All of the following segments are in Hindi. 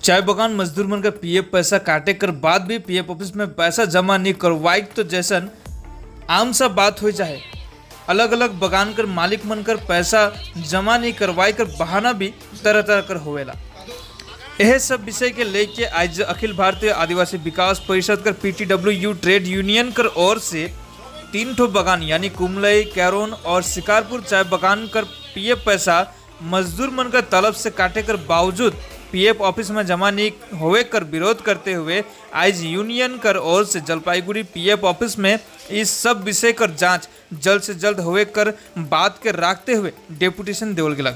चाय बगान मजदूर बनकर पीएफ पैसा काटे कर बाद भी पीएफ ऑफिस में पैसा जमा नहीं करवाई तो जैसन आम सा बात हो जाए। अलग अलग बगान कर मालिक बनकर पैसा जमा नहीं करवाई कर बहाना भी तरह तरह कर होवेला। यह सब विषय के लेके आज अखिल भारतीय आदिवासी विकास परिषद कर PTWU ट्रेड यूनियन कर ओर से 3 ठो बगान यानी कुमलई, कैरोन और शिकारपुर चाय बगान कर पीएफ पैसा मजदूर बनकर तलब से काटे कर बावजूद पीएफ ऑफिस में जमा नहीं होवे कर विरोध करते हुए आज यूनियन कर ओर से जलपाईगुड़ी पीएफ ऑफिस में इस सब विषय कर जांच जल्द से जल्द होवे कर बात के रखते हुए डेपुटेशन देवल गेला।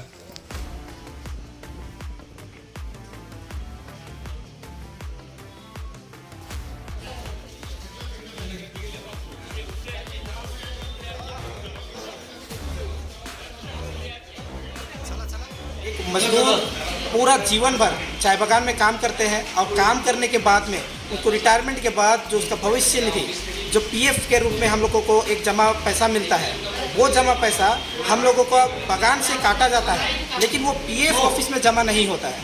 मजदूर पूरा जीवन भर चाय बागान में काम करते हैं और काम करने के बाद में उनको रिटायरमेंट के बाद जो उसका भविष्य निधि जो पीएफ के रूप में हम लोगों को एक जमा पैसा मिलता है, वो जमा पैसा हम लोगों को बागान से काटा जाता है, लेकिन वो पीएफ ऑफिस में जमा नहीं होता है।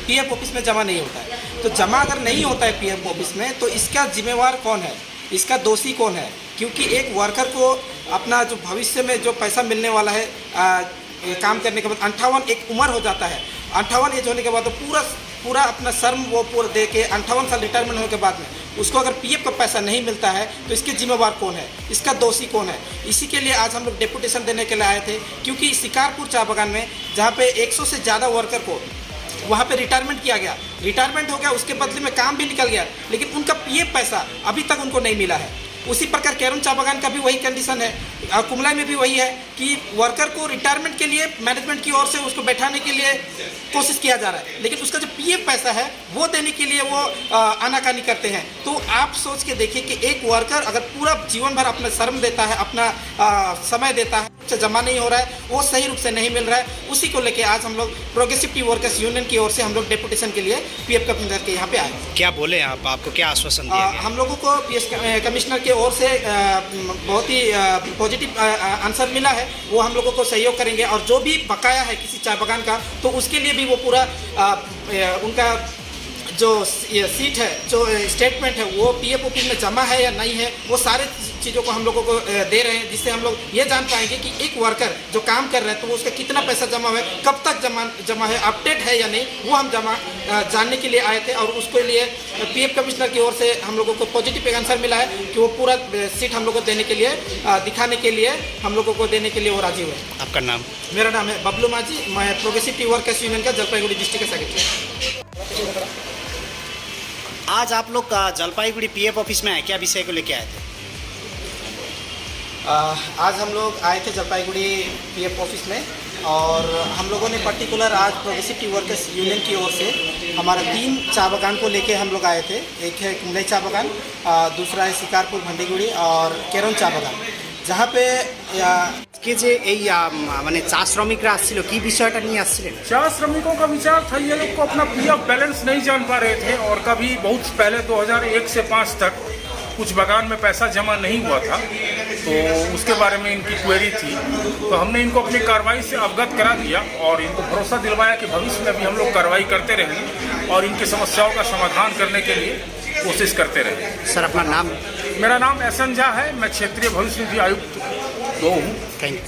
पीएफ ऑफिस में जमा नहीं होता है तो जमा अगर नहीं होता है पीएफ ऑफिस में तो इसका जिम्मेवार कौन है, इसका दोषी कौन है? क्योंकि एक वर्कर को अपना जो भविष्य में जो पैसा मिलने वाला है काम करने के बाद 58 एक उम्र हो जाता है। 58 एज होने के बाद तो पूरा अपना श्रम वो पूरा दे के 58 साल रिटायरमेंट होने के बाद में उसको अगर पीएफ का पैसा नहीं मिलता है तो इसके जिम्मेवार कौन है, इसका दोषी कौन है? इसी के लिए आज हम लोग डेपुटेशन देने के लिए आए थे, क्योंकि शिकारपुर चाय बागान में जहाँ पे 100 से ज़्यादा वर्कर को वहाँ पे रिटायरमेंट किया गया, रिटायरमेंट हो गया, उसके बदले में काम भी निकल गया, लेकिन उनका पीएफ पैसा अभी तक उनको नहीं मिला है। उसी प्रकार कैरोन चाय बागान का भी वही कंडीशन है और कुमलाई में भी वही है कि वर्कर को रिटायरमेंट के लिए मैनेजमेंट की ओर से उसको बैठाने के लिए कोशिश किया जा रहा है, लेकिन उसका जो पीएफ पैसा है वो देने के लिए वो आनाकानी करते हैं। तो आप सोच के देखिए कि एक वर्कर अगर पूरा जीवन भर अपना श्रम देता है, अपना समय देता है, से जमा नहीं हो रहा है, वो सही रूप से नहीं मिल रहा है, उसी को लेके आज हम लोग प्रोग्रेसिव टी वर्कर्स यूनियन की ओर से हम लोग डेपुटेशन के लिए पीएफ कमिश्नर के यहाँ पे आए। क्या बोले आप, आपको क्या आश्वासन दिया गया? हम लोगों को पीएफ कमिश्नर के ओर से बहुत ही पॉजिटिव आंसर मिला है, वो हम लोगों को सहयोग करेंगे और जो भी बकाया है किसी चाय बागान का तो उसके लिए भी वो पूरा उनका जो सीट है, जो स्टेटमेंट है वो पीएफ ऑफिस में जमा है या नहीं है, वो सारे चीज़ों को हम लोगों को दे रहे हैं, जिससे हम लोग ये जान पाएंगे कि एक वर्कर जो काम कर रहे हैं तो वो उसका कितना पैसा जमा है, कब तक जमा है, अपडेट है या नहीं, वो हम जानने के लिए आए थे। और उसके लिए पीएफ कमिश्नर की ओर से हम लोगों को पॉजिटिव आंसर मिला है कि वो पूरा सीट हम लोग को देने के लिए दिखाने के लिए हम लोगों को देने के लिए वो राजी हुए। आपका नाम? मेरा नाम है बबलू माझी, मैं प्रोग्रेसिव टी वर्कर्स यूनियन का जलपाईगुड़ी डिस्ट्रिक्ट का सेक्रेटरी। आज आप लोग जलपाईगुड़ी पीएफ ऑफिस में आए, क्या विषय को लेके आए थे? आज हम लोग आए थे जलपाईगुड़ी पीएफ ऑफिस में और हम लोगों ने पर्टिकुलर आज प्रोग्रेसिव टी वर्कर्स यूनियन की ओर से हमारा 3 चाय बागान को लेके हम लोग आए थे। एक है कुमलई चाय बागान, दूसरा है शिकारपुर भंडीगुड़ी और कैरोन चाय बागान, जहाँ पे के जे माने चा श्रमिकरा आसছিল কি বিষয়টা নিয়ে আসছিলেন? चार श्रमिकों का विचार था, ये लोग को अपना पीएफ बैलेंस नहीं जान पा रहे थे और कभी बहुत पहले 2001 से 5 तक कुछ बागान में पैसा जमा नहीं हुआ था, तो उसके बारे में इनकी क्वेरी थी। तो हमने इनको अपनी कार्रवाई से अवगत करा दिया और इनको भरोसा दिलवाया कि भविष्य में भी हम लोग कार्रवाई करते रहेंगे और इनकी समस्याओं का समाधान करने के लिए कोशिश करते रहेंगे। सर अपना नाम? मेरा नाम एहसन झा है, मैं क्षेत्रीय भविष्य निधि आयुक्त 2 हूँ। Thank you.